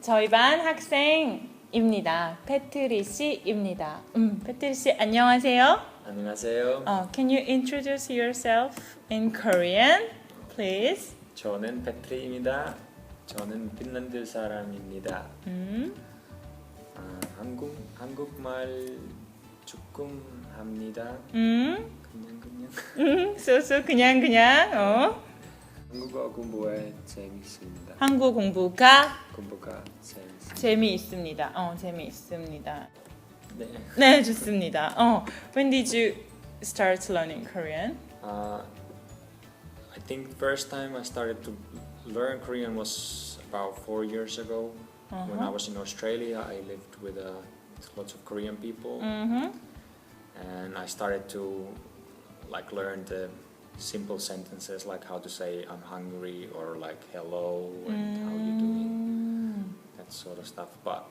저희 반 학생입니다. 페트리 씨입니다. 페트리 씨 안녕하세요. 안녕하세요. Can you introduce yourself in Korean, please? 저는 페트리입니다. 저는 핀란드 사람입니다. 한국말 조금 합니다. 그냥. 소소 그냥. 한국어 공부에 재밌습니다. 한국 공부가 재밌습니다. 재미있습니다. 네. 네, 좋습니다. When did you start learning Korean? I think the first time I started to learn Korean was about 4 years ago. When I was in Australia, I lived with lots of Korean people, and I started to learn the simple sentences like how to say I'm hungry or like hello and how you doing, that sort of stuff. But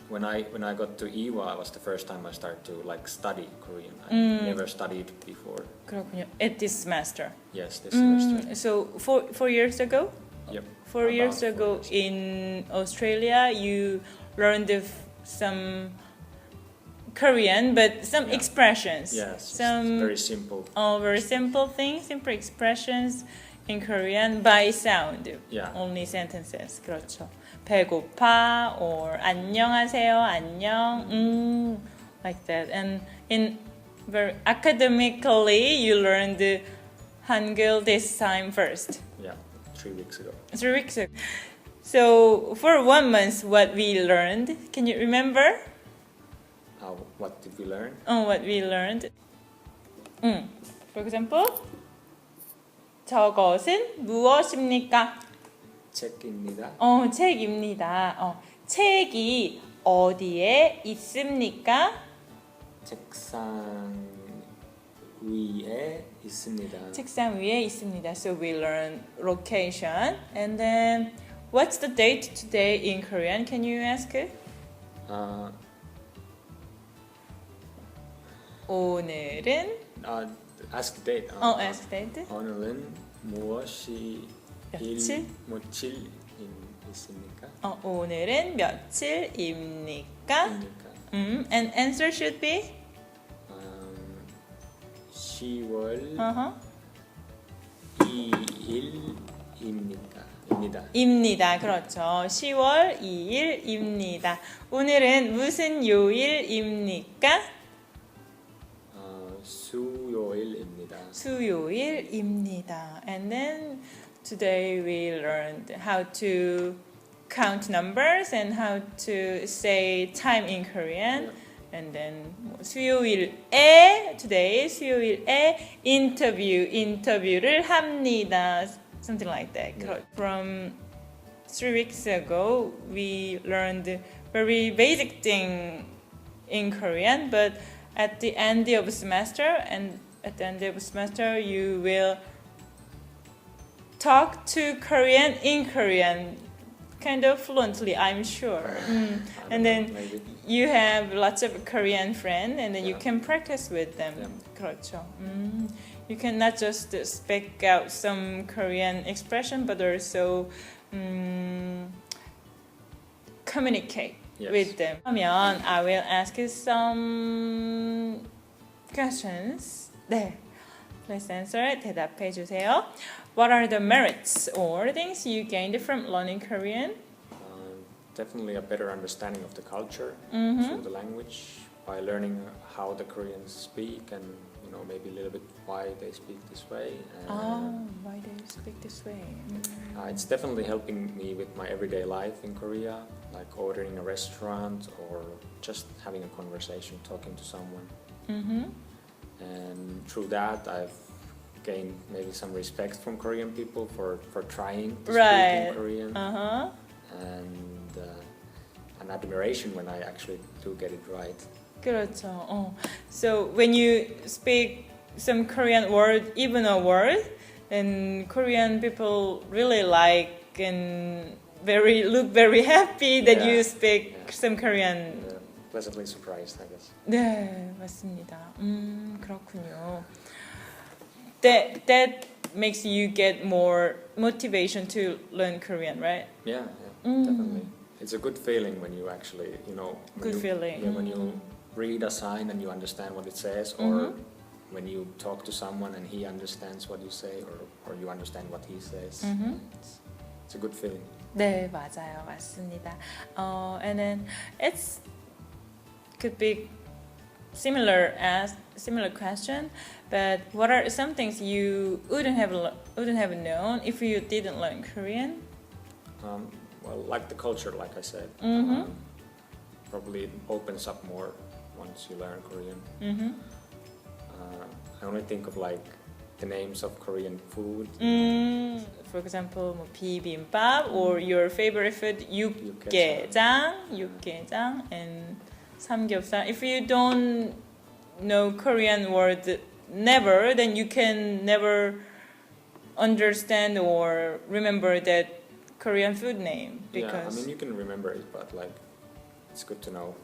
when I got to Ewha, it was the first time I started to study Korean. I never studied before. 그렇군요. At this semester. Yes, this semester. So 4 years ago? Yep. 4 years ago in Australia, you learned some Korean, but some expressions. Yes, some very simple. Very simple things, simple expressions in Korean by sound. Yeah. Only sentences. 그렇죠. 배고파 or 안녕하세요, 안녕, like that. And in very academically, you learned Hangul this time first. Yeah, 3 weeks ago. 3 weeks ago. So for 1 month, what we learned? Can you remember? What did we learn? What we learned. For example, 저것은 무엇입니까? 책입니다. 책입니다. 책이 어디에 있습니까? 책상 위에 있습니다. 책상 위에 있습니다. So we learn location. And then, what's the date today in Korean? Can you ask? 오늘은 ask date. ask date. 오늘은 무엇이 며칠 있습니까? 오늘은 며칠입니까? And answer should be 10월 2일입니다. 입니다. 그렇죠. 10월 2일입니다. 오늘은 무슨 요일입니까? 수요일입니다. And then today we learned how to count numbers and how to say time in Korean. Yeah. And then 수요일에 today 수요일에 인터뷰를 합니다. Something like that. Yeah. From 3 weeks ago, we learned very basic thing in Korean, but at the end of the semester, you will talk to Korean in Korean, kind of fluently, I'm sure. And then maybe. you have lots of Korean friends, and then you can practice with them. Yeah. 그렇죠. You can not just speak out some Korean expression, but also communicate. Yes. With them. 그러면 I will ask you some questions. 네. Please answer. 대답해 주세요. What are the merits or things you gained from learning Korean? Definitely a better understanding of the culture through the language by learning how the Koreans speak and maybe a little bit why they speak this way. Why do you speak this way? It's definitely helping me with my everyday life in Korea, like ordering a restaurant or just having a conversation, talking to someone. And through that, I've gained maybe some respect from Korean people for trying to speak in Korean. And an admiration when I actually do get it right. 그렇죠. So when you speak some Korean word, even a word, then Korean people really like and look very happy that you speak some Korean. Pleasantly surprised, I guess. 네, 맞습니다. 그렇군요. That makes you get more motivation to learn Korean, right? Yeah, definitely. It's a good feeling when you actually, Good feeling. Yeah, when you read a sign and you understand what it says, or when you talk to someone and he understands what you say, or you understand what he says. It's a good feeling. 네, 맞아요. 맞습니다. And then it's could be similar question, but what are some things you wouldn't have known if you didn't learn Korean? Well, like the culture, like I said, probably it opens up more once you learn Korean. I only think of like the names of Korean food. For example, bibimbap or your favorite food, 육개장, and 삼겹살. If you don't know Korean word never, then you can never understand or remember that Korean food name. Because you can remember it, but like it's good to know.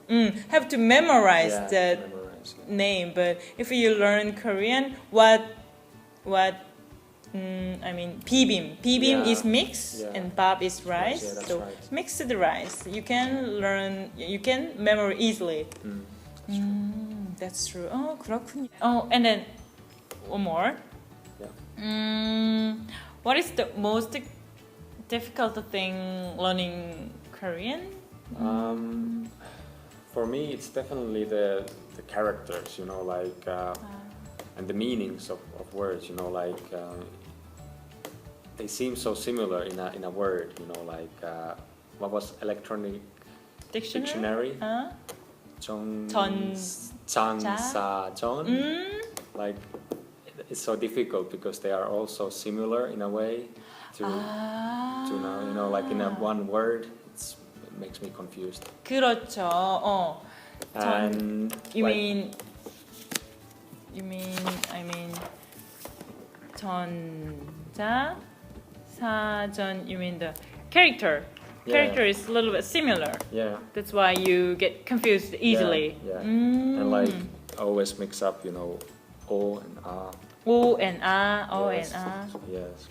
Have to memorize that name. But if you learn Korean, bibim is mix and bab is rice. So right. Mixed rice, you can memorize easily. That's true. Oh, 그렇군요. Oh, and then one more. What is the most difficult thing learning Korean? For me, it's definitely the characters, and the meanings of words, they seem so similar in a word, what was electronic dictionary? Like it's so difficult because they are all so similar in a way to like in a one word. It makes me confused. 그렇죠. And you mean 전자 사전. You mean the character? Character is a little bit similar. Yeah. That's why you get confused easily. Yeah. And like always mix up, O and A. O and A, O and A. Yes.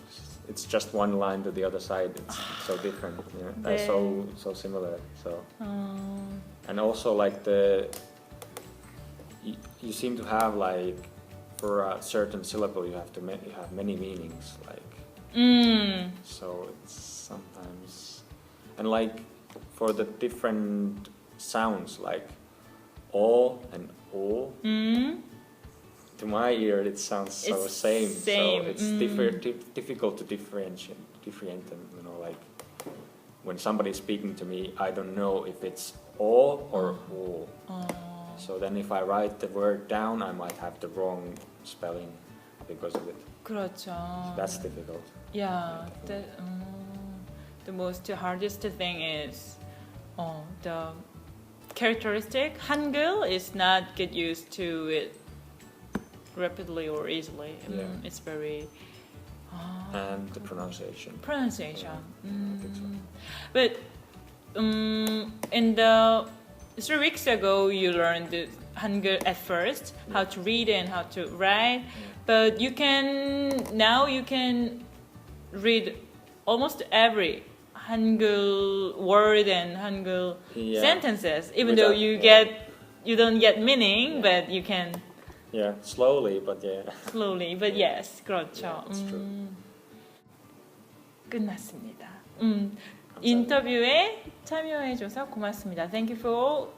It's just one line to the other side. It's so different. They're so similar. So. And also like you seem to have like for a certain syllable you have many meanings like. So it's sometimes, and like for the different sounds like O and O. To my ear, it sounds so same. So it's difficult to differentiate them. Like when somebody's speaking to me, I don't know if it's O or O. So then if I write the word down, I might have the wrong spelling because of it. 그렇죠. So that's difficult. Yeah. The most hardest thing is the characteristic. Hangul is not get used to it rapidly or easily. It's very and the pronunciation. Yeah, I think so. But in the 3 weeks ago you learned the Hangul at first, how to read and how to write, but you can read almost every Hangul word and Hangul sentences, even though you don't get meaning, but you can. Yeah, slowly, but yes, 그렇죠. Yeah, that's true. 끝났습니다. 인터뷰에 참여해줘서 고맙습니다. Thank you for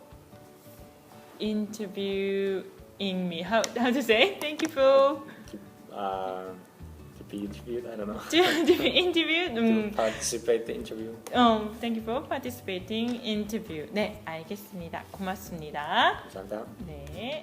interviewing me. How to say? Thank you for to be interviewed. I don't know. to be interviewed. To participate the interview. Thank you for participating interview. 네, 알겠습니다. 고맙습니다. 감사합니다. 네.